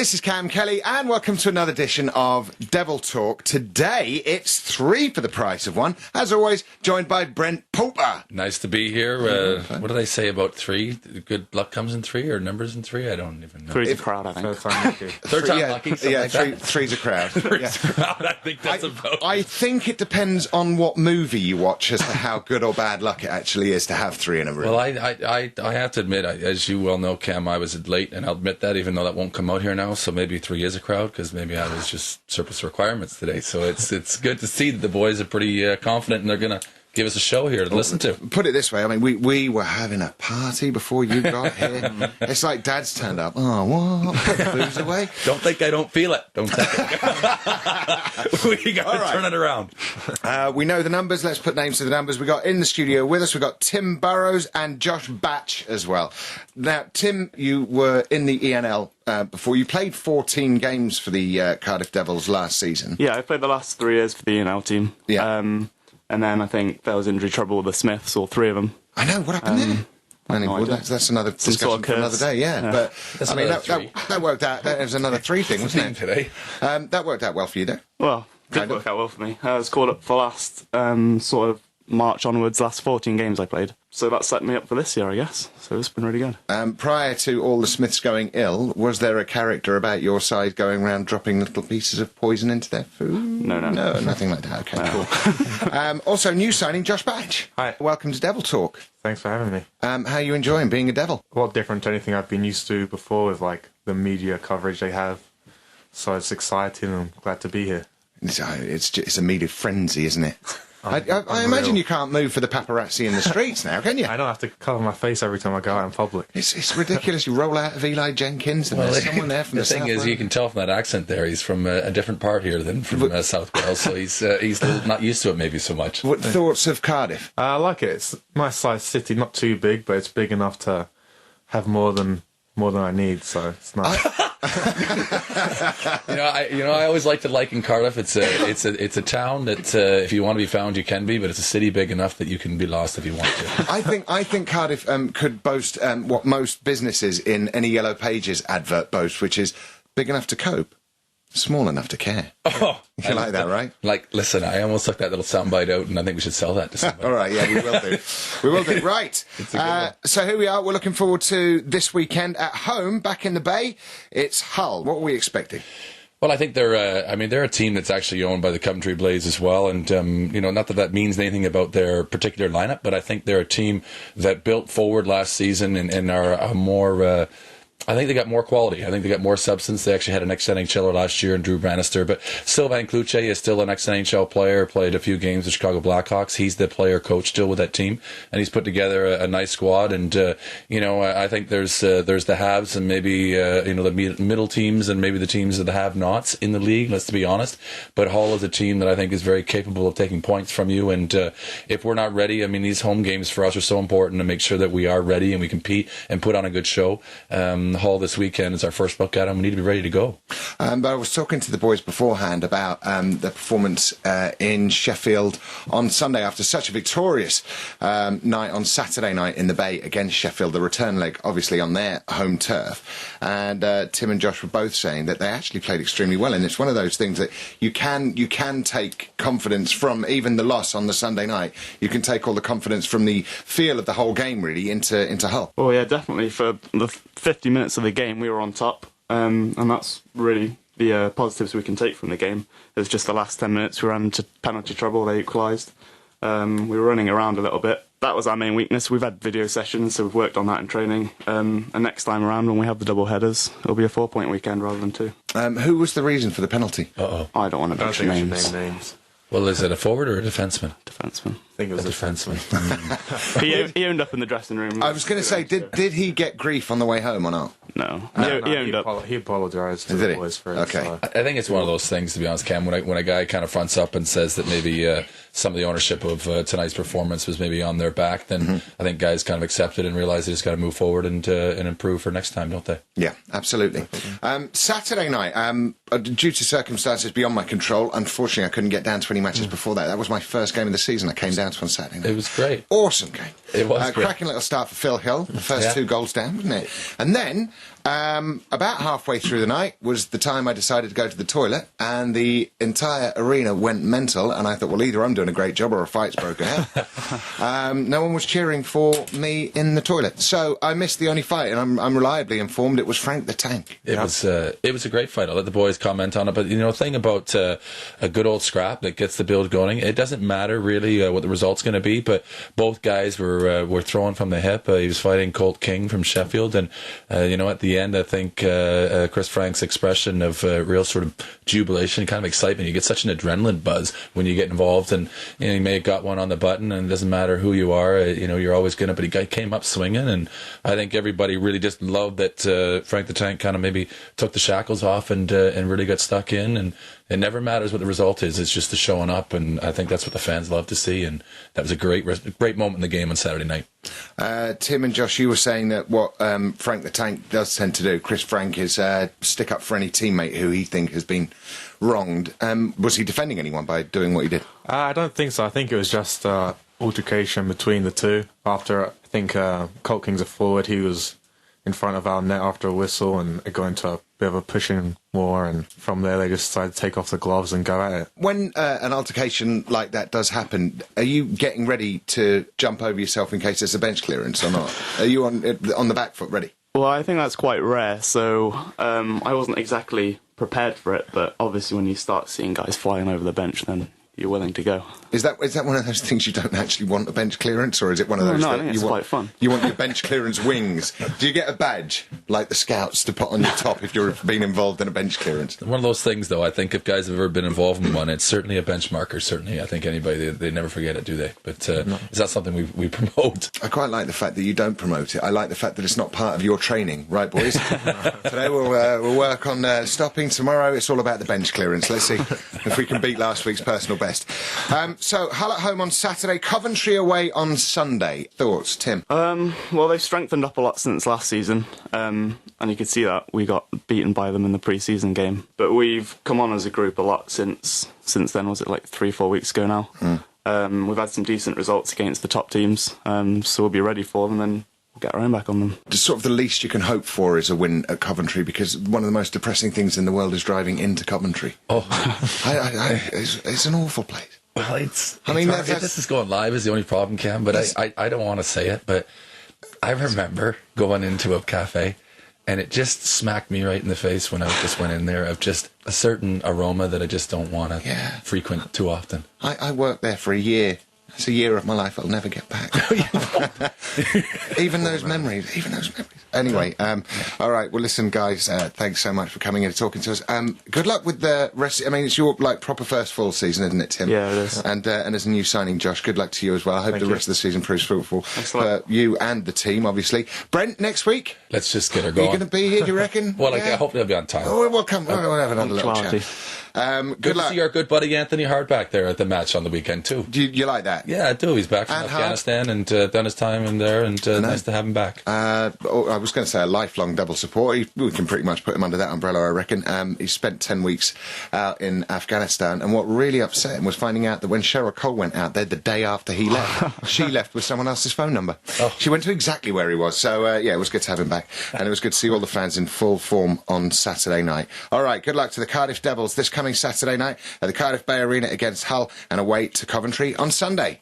This is Cam Kelly, and welcome to another edition of Devil Talk. Today, it's 3 for the price of 1. As always, joined by Brent Popper. Nice to be here. What did I say about 3? Good luck comes in 3, or numbers in 3? I don't even know. 3's a crowd, I think. Third time lucky. Yeah, three's a crowd. Three's a crowd, I think that's about. I think it depends on what movie you watch as to how good or bad luck it actually is to have 3 in a room. Well, I have to admit, as you well know, Cam, I was late, and I'll admit that, even though that won't come out here now, so maybe 3 is a crowd, because maybe I was just surplus requirements today. So it's good to see that the boys are pretty confident, and they're going to give us a show here to listen to. Put it this way, I mean, we were having a party before you got here. It's like Dad's turned up. Oh, what? Put the booze away. Don't think I don't feel it. Don't think we got to turn it around. We know the numbers. Let's put names to the numbers. We got in the studio with us, we got Tim Burrows and Josh Batch as well. Now, Tim, you were in the ENL before. You played 14 games for the Cardiff Devils last season. Yeah, I played the last 3 years for the ENL team. Yeah. And then I think there was injury trouble with the Smiths, all 3 of them. I know, what happened there? That's another discussion for another day, yeah. But that's I mean, that worked out. That was another 3 thing, wasn't it? Today. That worked out well for you, though. Well, did work out well for me. I was called up for last sort of March onwards, last 14 games I played. So that set me up for this year, I guess. So it's been really good. Prior to all the Smiths going ill, was there a character about your side going around dropping little pieces of poison into their food? No, nothing like that. Okay, cool. Also, new signing, Josh Batch. Hi. Welcome to Devil Talk. Thanks for having me. How are you enjoying being a devil? A lot different to anything I've been used to before with, like, the media coverage they have. So it's exciting and I'm glad to be here. It's a media frenzy, isn't it? I imagine you can't move for the paparazzi in the streets now, can you? I don't have to cover my face every time I go out in public. It's ridiculous. You roll out of Eli Jenkins and there's someone there from the thing is, you can tell from that accent there, he's from a different part here than from South Wales, so he's not used to it maybe so much. What thoughts of Cardiff? I like it. It's a nice sized city, not too big, but it's big enough to have more than I need, so it's nice. I always like to liken Cardiff. It's a town that if you want to be found, you can be, but it's a city big enough that you can be lost if you want to. I think Cardiff could boast what most businesses in any Yellow Pages advert boast, which is big enough to cope, small enough to care. Oh, you like that, right? Like, listen, I almost took that little soundbite out, and I think we should sell that to somebody. All right, yeah, we will do. We will do. Right. So here we are. We're looking forward to this weekend at home, back in the Bay. It's Hull. What are we expecting? Well, I think they're a team that's actually owned by the Coventry Blaze as well, and not that means anything about their particular lineup, but I think they're a team that built forward last season and are a more. I think they got more quality. I think they got more substance. They actually had an ex-NHLer last year in Drew Bannister, but Sylvain Cloutier is still an ex-NHL player, played a few games with Chicago Blackhawks. He's the player-coach still with that team, and he's put together a nice squad, and, I think there's the haves and maybe, the middle teams and maybe the teams of the have-nots in the league, let's be honest, but Hull is a team that I think is very capable of taking points from you, and if we're not ready, I mean, these home games for us are so important to make sure that we are ready and we compete and put on a good show. Hull this weekend is our first look at them. We need to be ready to go. But I was talking to the boys beforehand about the performance in Sheffield on Sunday after such a victorious night on Saturday night in the Bay against Sheffield, the return leg obviously on their home turf. And Tim and Josh were both saying that they actually played extremely well, and it's one of those things that you can take confidence from even the loss on the Sunday night. You can take all the confidence from the feel of the whole game really into Hull. Oh yeah, definitely. For the 50 minutes of the game, we were on top, and that's really the positives we can take from the game. It was just the last 10 minutes we ran into penalty trouble, they equalised. We were running around a little bit. That was our main weakness. We've had video sessions, so we've worked on that in training. And next time around, when we have the double headers, it'll be a 4-point weekend rather than 2. Who was the reason for the penalty? I don't want to mention names. Well, is it a forward or a defenceman? Defenceman. I think it was a defenceman. He owned up in the dressing room. I was going to say, did he get grief on the way home or not? No. He owned up. He apologised to the boys for it. Okay. So. I think it's one of those things, to be honest, Cam, when a guy kind of fronts up and says that maybe some of the ownership of tonight's performance was maybe on their back, then I think guys kind of accept it and realise they just got to move forward and improve for next time, don't they? Yeah, absolutely. Saturday night, due to circumstances beyond my control, unfortunately I couldn't get down to any matches before that. That was my first game of the season. I came down to on Saturday night. It was great. Awesome game. It was great. Cracking little start for Phil Hill, the first 2 goals down, wasn't it? And then, about halfway through the night was the time I decided to go to the toilet, and the entire arena went mental, and I thought, well, either I'm doing a great job or a fight's broken out. No one was cheering for me in the toilet. So I missed the only fight, and I'm reliably informed it was Frank the Tank. It was a great fight. I'll let the boys comment on it. But, the thing about a good old scrap that gets the build going, it doesn't matter really what the result's going to be, but both guys were throwing from the hip. He was fighting Colt King from Sheffield, and, at the end, I think Chris Frank's expression of real sort of jubilation, kind of excitement. You get such an adrenaline buzz when you get involved, and you may have got one on the button, and it doesn't matter who you are, you're always going to, but he came up swinging, and I think everybody really just loved that Frank the Tank kind of maybe took the shackles off and really got stuck in, and it never matters what the result is, it's just the showing up, and I think that's what the fans love to see, and that was a great moment in the game on Saturday night. Tim and Josh, you were saying that what Frank the Tank does tend to do, Chris Frank, is stick up for any teammate who he think has been wronged. Was he defending anyone by doing what he did? I don't think so. I think it was just altercation between the two. After, I think, Colt King's a forward, he was in front of our net after a whistle, and it got into a bit of a pushing war, and from there they just decided to take off the gloves and go at it. When an altercation like that does happen, are you getting ready to jump over yourself in case there's a bench clearance or not? Are you on the back foot ready? Well, I think that's quite rare, so I wasn't exactly prepared for it, but obviously when you start seeing guys flying over the bench, then you're willing to go. Is that one of those things you don't actually want a bench clearance, or is it one of those No, I that think it's quite fun. You want your bench clearance wings? Do you get a badge like the scouts to put on your top if you're being involved in a bench clearance? One of those things, though, I think if guys have ever been involved in one, it's certainly a benchmarker. Certainly, I think anybody, they never forget it, do they? But is that something we promote? I quite like the fact that you don't promote it. I like the fact that it's not part of your training, right, boys? Today we'll work on stopping. Tomorrow it's all about the bench clearance. Let's see if we can beat last week's personal best. So Hull at home on Saturday, Coventry away on Sunday. Thoughts, Tim? Well, they've strengthened up a lot since last season, and you could see that we got beaten by them in the pre-season game. But we've come on as a group a lot since then. Was it like 3-4 weeks ago now? We've had some decent results against the top teams, so we'll be ready for them, and we'll get our own back on them. Sort of the least you can hope for is a win at Coventry, because one of the most depressing things in the world is driving into Coventry. Oh, it's an awful place. Well, this is going live is the only problem, Cam, but I don't want to say it, but I remember going into a cafe and it just smacked me right in the face when I just went in there of just a certain aroma that I just don't want to frequent too often. I worked there for a year. It's a year of my life I'll never get back. Even those memories. Anyway, all right. Well, listen, guys, thanks so much for coming in and talking to us. Good luck with the rest. I mean, it's your proper first full season, isn't it, Tim? Yeah, it is. And as a new signing, Josh, good luck to you as well. I hope the rest of the season proves fruitful for you and the team, obviously. Brent, next week. Let's just get her going. Are you going to be here, do you reckon? Well, I hope they'll be on time. Oh, we'll come. We'll have another little chat. Good luck. to see our good buddy Anthony Hart back there at the match on the weekend too. Do you like that? Yeah, I do. He's back from Afghanistan and done his time in there, and nice to have him back. I was going to say a lifelong double support. We can pretty much put him under that umbrella, I reckon. He spent 10 weeks out in Afghanistan, and what really upset him was finding out that when Cheryl Cole went out there the day after he left, she left with someone else's phone number. Oh. She went to exactly where he was. So, it was good to have him back, and it was good to see all the fans in full form on Saturday night. All right, good luck to the Cardiff Devils this coming Saturday night at the Cardiff Bay Arena against Hull, and away to Coventry on Sunday.